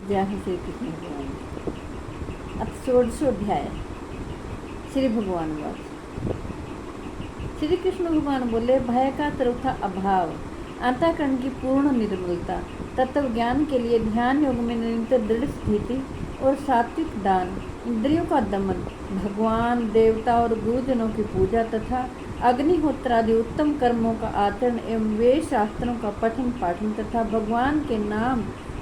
जय हो श्री कृष्ण भगवान। अब षोडशोध्याय श्री भगवान वाच। श्री कृष्ण भगवान बोले, भय का सर्वथा अभाव, अंतःकरण की पूर्ण निर्मलता, तत्व ज्ञान के लिए ध्यान योग में निरंतर दृढ़ स्थिति और सात्विक दान, इंद्रियों का दमन, भगवान देवता और गुरुजनों की पूजा तथा अग्निहोत्रादि उत्तम कर्मों का आचरण एवं वेद शास्त्रों का पठन पाठन तथा भगवान के नाम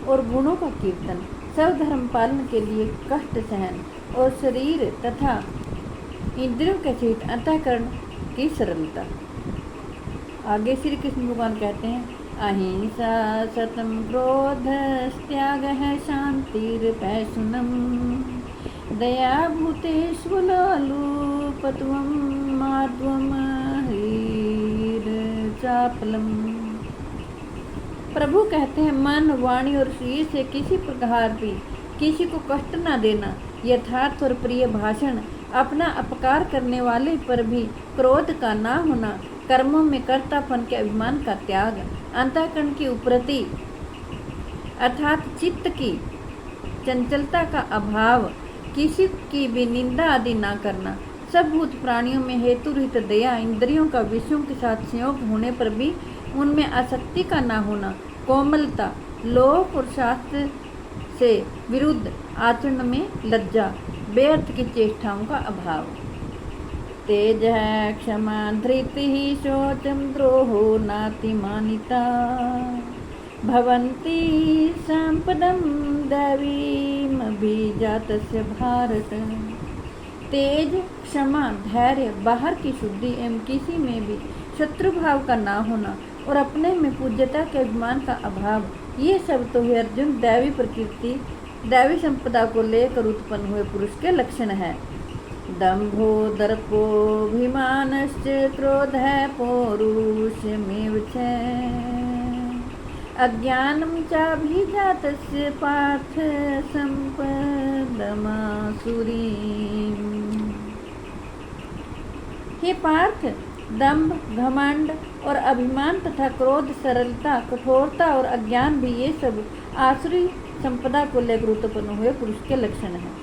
और गुणों का कीर्तन, सब धर्म पालन के लिए कष्ट सहन और शरीर तथा इंद्रियों के सहित अंतःकरण की सरलता। आगे श्री कृष्ण भगवान कहते हैं, अहिंसा सतम क्रोध त्याग है शांतिर्पैशुनम दया भूतेषु लोलुपत्वं माध्वम हीर चापलम। प्रभु कहते हैं, मन वाणी और शरीर से किसी प्रकार भी किसी को कष्ट न देना, यथार्थ और प्रिय भाषण, अपना अपकार करने वाले पर भी क्रोध का ना होना, कर्मों में कर्तापन के अभिमान का त्याग, अंतःकरण की उपरति अर्थात चित्त की चंचलता का अभाव, किसी की भी निंदा आदि ना करना, सब भूत प्राणियों में हेतु रहित दया, इंद्रियों का विषयों के साथ संयोग होने पर भी उनमें आसक्ति का ना होना, कोमलता, लोक और शास्त्र से विरुद्ध आचरण में लज्जा, व्यर्थ की चेष्टाओं का अभाव, तेज है क्षमा धृति ही शोचम द्रोहो नातिमानिता भवन्ति संपदम दैवीम अभिजातस्य भारत। तेज, क्षमा, धैर्य, बाहर की शुद्धि एवं किसी में भी शत्रु भाव का ना होना और अपने में पूज्यता के अभिमान का अभाव, ये सब तो है अर्जुन दैवी प्रकृति, दैवी संपदा को लेकर उत्पन्न हुए पुरुष के लक्षण है। दंभो दर्पोऽभिमानश्च क्रोध है पौरुषमेव च अज्ञानं चाभिजातस्य पार्थ संपदमासुरीम्। हे पार्थ, दंभ, घमंड और अभिमान तथा क्रोध, सरलता, कठोरता और अज्ञान भी ये सब आसुरी संपदा को लेकर उत्पन्न हुए पुरुष के लक्षण हैं।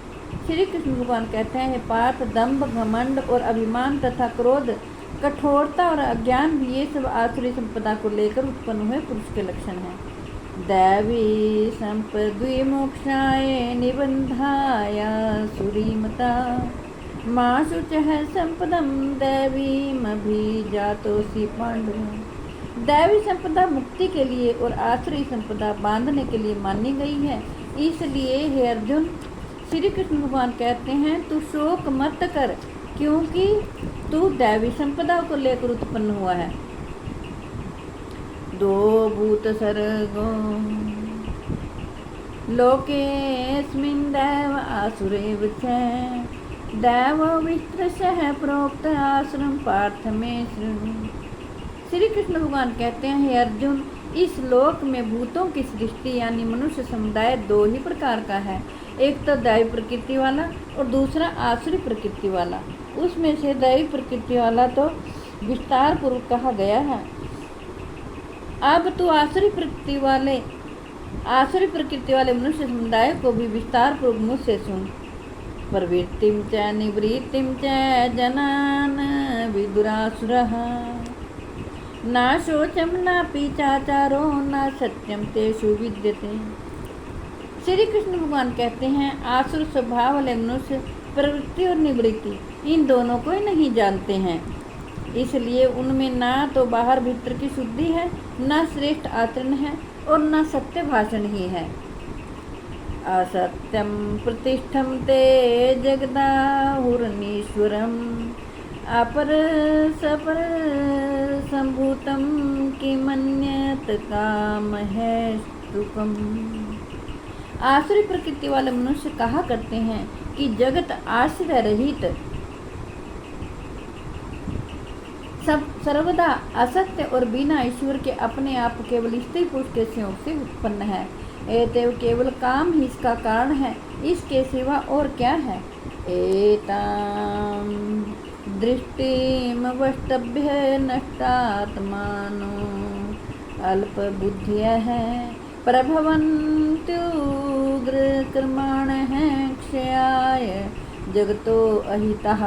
श्री कृष्ण भगवान कहते हैं, हे पार्थ, दंभ, घमंड और अभिमान तथा क्रोध, कठोरता और अज्ञान भी ये सब आसुरी संपदा को लेकर उत्पन्न हुए पुरुष के लक्षण हैं। दैवी संपद्विमोक्षाय निबंधाय सुरीमता मां शुचः संपदम दैवीम अभिजातोऽसि पांडव। दैवी संपदा मुक्ति के लिए और आसुरी संपदा बांधने के लिए मानी गई है। इसलिए हे अर्जुन, श्री कृष्ण भगवान कहते हैं, तू शोक मत कर, क्योंकि तू दैवी संपदा को लेकर उत्पन्न हुआ है। दो भूत सर्गो लोकेऽस्मिन् दैव आसुरेव च दैव विस्तृशः प्रोक्त आश्रम पार्थ में शृणु। श्री कृष्ण भगवान कहते हैं, हे अर्जुन, इस लोक में भूतों की सृष्टि यानी मनुष्य समुदाय दो ही प्रकार का है, एक तो दैवी प्रकृति वाला और दूसरा आसुरी प्रकृति वाला। उसमें से दैवी प्रकृति वाला तो विस्तार पूर्वक कहा गया है। अब तो आसुरी प्रकृति वाले मनुष्य समुदाय को भी विस्तार पूर्वक मुझसे सुन। प्रवृत्तिं च निवृत्तिं च जनान विदुरासुरः न शोचम न पीचाचारो न सत्यम तेषु विद्यते। श्री कृष्ण भगवान कहते हैं, आसुर स्वभाव वाले मनुष्य प्रवृत्ति और निवृत्ति इन दोनों को ही नहीं जानते हैं, इसलिए उनमें ना तो बाहर भीतर की शुद्धि है, न श्रेष्ठ आचरण है और न सत्य भाषण ही है। असत्यम प्रतिष्ठम ते जगदाहुरनीश्वरम अपर सपर संभूतम किमन्यत काम है स्तुकम। आसुरी प्रकृति वाले मनुष्य कहा करते हैं कि जगत आश्रय रहित, सब सर्वदा असत्य और बिना ईश्वर के अपने आप केवल स्त्री पुरुष के संयोग से उत्पन्न है। एतव केवल काम ही इसका कारण है, इसके सिवा और क्या है। एताम दृष्टिमवष्टभ्य नष्टात्मानो अल्प बुद्धियः प्रभवन्त्युग्रकर्माणः क्षयाय जगतो अहितः।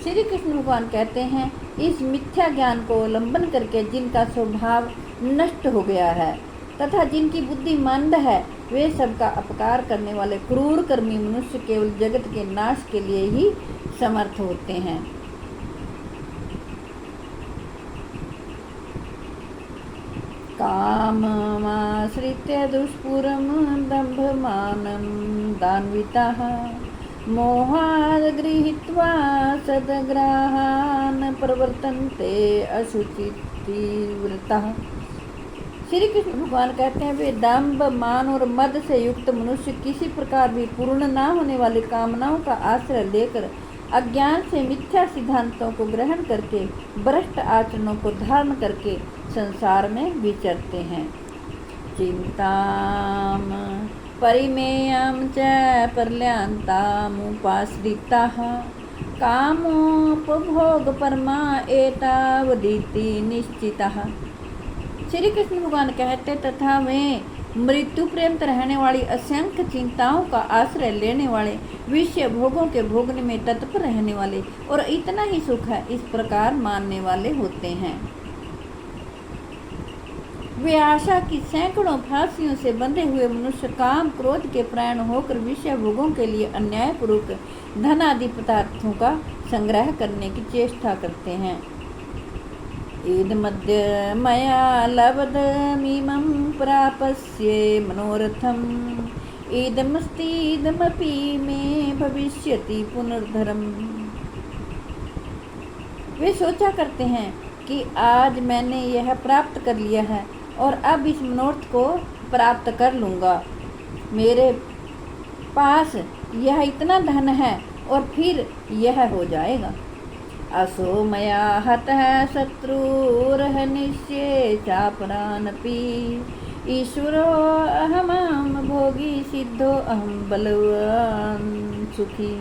श्री कृष्ण भगवान कहते हैं, इस मिथ्या ज्ञान को अवलंबन करके जिनका स्वभाव नष्ट हो गया है तथा जिनकी बुद्धि मंद है, वे सबका अपकार करने वाले क्रूर कर्मी मनुष्य केवल जगत के नाश के लिए ही समर्थ होते हैं। काममाश्रित्य दुष्पुरं दम्भमानं दान्विताः मोहाद् गृहीत्वा सद्ग्राहान् प्रवर्तन्ते अशुचितीव्रतः। श्री कृष्ण भगवान कहते हैं, वे दम्भ, मान और मद से युक्त मनुष्य किसी प्रकार भी पूर्ण न होने वाली कामनाओं का आश्रय लेकर अज्ञान से मिथ्या सिद्धांतों को ग्रहण करके भ्रष्ट आचरणों को धारण करके संसार में विचरते हैं। चिंताम परिमेयं च प्रलयांतामुपाश्रिताः कामोपभोगपरमा एतावदिति निश्चितः। श्री कृष्ण भगवान कहते, तथा वे मृत्यु पर्यंत रहने वाली असंख्य चिंताओं का आश्रय लेने वाले, विषय भोगों के भोगने में तत्पर रहने वाले और इतना ही सुख है इस प्रकार मानने वाले होते हैं। वे आशा की सैकड़ों फांसियों से बंधे हुए मनुष्य काम क्रोध के प्राण होकर विषय भोगों के लिए अन्यायपूर्वक धन आदि पदार्थों का संग्रह करने की चेष्टा करते हैं। ईदमद्य मया लब्धमिमं प्राप्स्ये मनोरथम् ईदमस्तीदमपि मे भविष्यति पुनर्धरम्। वे सोचा करते हैं कि आज मैंने यह प्राप्त कर लिया है और अब इस मनोरथ को प्राप्त कर लूँगा। मेरे पास यह इतना धन है और फिर यह हो जाएगा। असो मया हतः शत्रुर्हनिष्ये चापरानपि ईश्वरो अहमं भोगी सिद्धो अहम बलवान सुखी।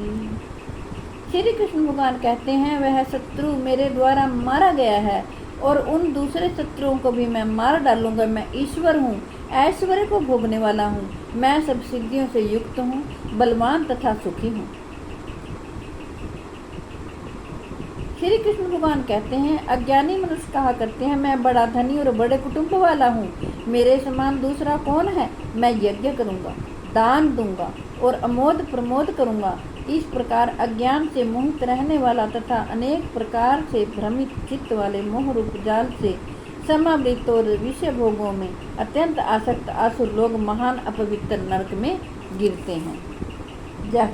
श्री कृष्ण भगवान कहते हैं, वह शत्रु मेरे द्वारा मारा गया है और उन दूसरे शत्रुओं को भी मैं मार डालूंगा। मैं ईश्वर हूँ, ऐश्वर्य को भोगने वाला हूँ, मैं सब सिद्धियों से युक्त हूँ, बलवान तथा सुखी हूँ। श्री कृष्ण भगवान कहते हैं, अज्ञानी मनुष्य कहा करते हैं, मैं बड़ा धनी और बड़े कुटुंब वाला हूँ, मेरे समान दूसरा कौन है। मैं यज्ञ करूँगा, दान दूंगा और अमोद प्रमोद करूँगा। इस प्रकार अज्ञान से मोहित रहने वाला तथा अनेक प्रकार से भ्रमित चित्त वाले मोह रूप जाल से समावृत और विषय भोगों में अत्यंत आसक्त आसुर लोग महान अपवित्र नरक में गिरते हैं। जय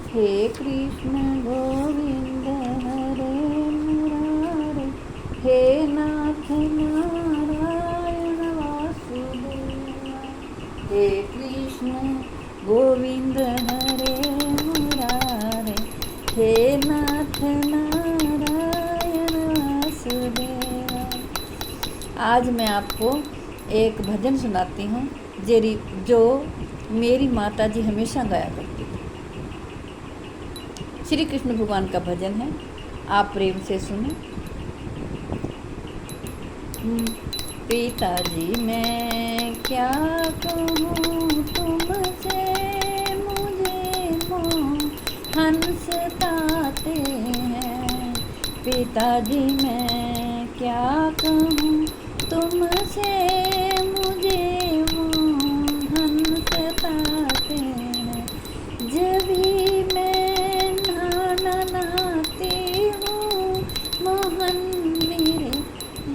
हे कृष्ण गोविंद हरे मुरारे, हे नाथ नारायण वासुदेवा। हे कृष्ण गोविंद हरे मुरारे, हे नाथ नारायण वासुदेवा। आज मैं आपको एक भजन सुनाती हूँ जो मेरी माता जी हमेशा गाया करती थी। श्री कृष्ण भगवान का भजन है, आप प्रेम से सुने। पिताजी मैं क्या कहूँ तुमसे, मुझे मोहन सताते हैं। पिताजी मैं क्या कहूँ तुमसे, मुझे मोहन सताते हैं। जब भी मैं नहाती हूँ, मोहन मेरे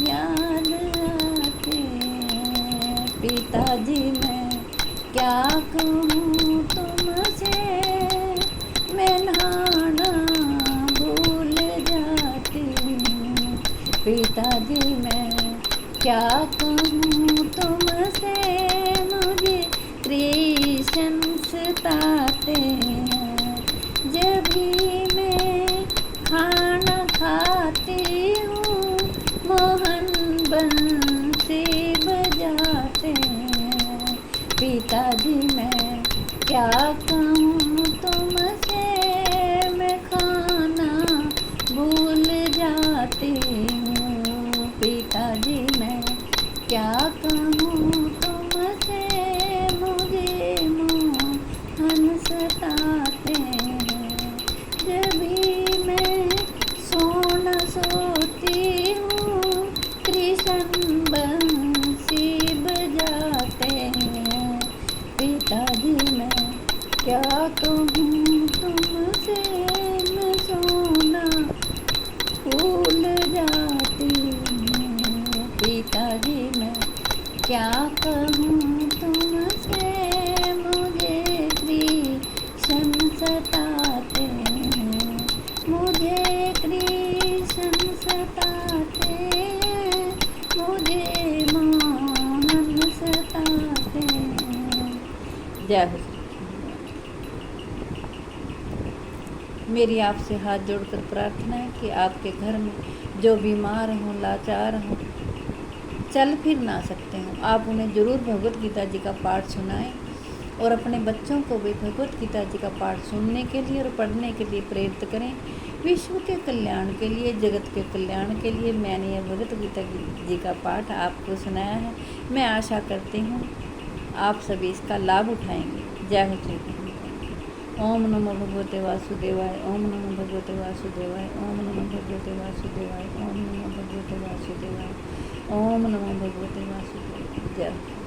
याद आते हैं। पिताजी मैं क्या कहूँ तुमसे, मैं नहाना भूल जाती हूँ। पिताजी मैं क्या कहूँ तुमसे, मुझे कृष्ण सताते हैं। जब भी मैं खाना खाती हूँ, मोहन बंसी बजाते हैं। पिताजी मैं क्या कहूँ तुमसे, मैं खाना भूल जाती हूँ। पिताजी मैं क्या कहूँ जय हो श्री। मेरी आपसे हाथ जोड़कर प्रार्थना है कि आपके घर में जो बीमार हों, लाचार हों, चल फिर ना सकते हों, आप उन्हें ज़रूर भगवत गीता जी का पाठ सुनाएं और अपने बच्चों को भी भगवत गीता जी का पाठ सुनने के लिए और पढ़ने के लिए प्रेरित करें। विश्व के कल्याण के लिए, जगत के कल्याण के लिए मैंने यह भगवत गीता जी का पाठ आपको सुनाया है। मैं आशा करती हूँ आप सभी इसका लाभ उठाएंगे। जय हो श्री कृष्ण। ओम नमो भगवते वासुदेवाय, ओम नमो भगवते वासुदेवाय, ओम नमो भगवते वासुदेवाय, ओम नमो भगवते वासुदेवाय, ओम नमो भगवते वासुदेवाय। जय।